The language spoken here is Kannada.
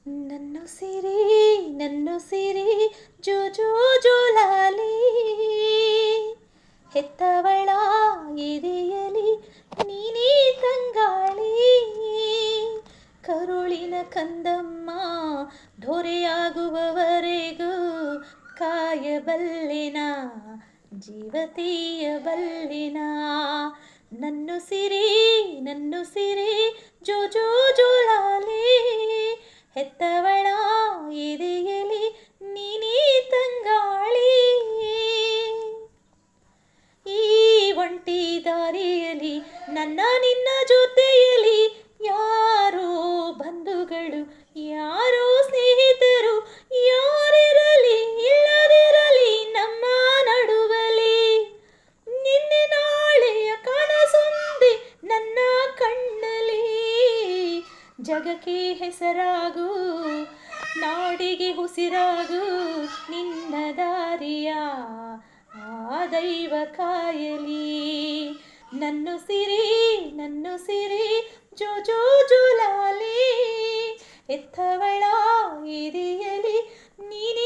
ನನ್ನುಸಿರೇ ನನ್ನುಸಿರೇ ಜೋ ಜೋ ಜೋಲಾಲಿ ಹೆತ್ತವಳ ಎದೆಯಲಿ ನೀನೇ ತಂಗಾಳಿ ಕರುಳಿನ ಕಂದಮ್ಮ ಧೊರೆಯಾಗುವವರೆಗೂ ಕಾಯಬಲ್ಲೆನ ಜೀವತೀಯಬಲ್ಲೆನ ನನ್ನುಸಿರೇ ನನ್ನುಸಿರೇ ಜೋ ಜೋ ಜೋಲಾಲಿ ಹೆತ್ತವಳ ಎದೆಯಲಿ ನೀನೇ ತಂಗಾಳಿ ಈ ಒಂಟಿ ದಾರಿಯಲಿ ನನ್ನ ನಿನ್ನ ಜೊತೆಯಲಿ ಯಾರೋ ಬಂಧುಗಳು ಯಾರೋ ಸ್ನೇಹಿತರು ಯಾರಿರಲಿ ಇಲ್ಲದಿರಲಿ ನಮ್ಮ ನಡುವಲಿ ನಿನ್ನೆ ನಾಳೆಯ ಕನಸೊಂದೆ ನನ್ನ ಕಣ್ಣಲ್ಲಿ ಜಗಕ್ಕೆ ಹೆಸರಾಗು ನಾಡಿಗೆ ಉಸಿರಾಗು ನಿನ್ನ ದಾರಿಯ ಆ ದೈವ ಕಾಯಲಿ ನನ್ನುಸಿರೇ ಜೋ ಜೋ ಜೋಲಾಲಿ ಎತ್ತವಳ ಎದೆಯಲಿ ನೀನೆ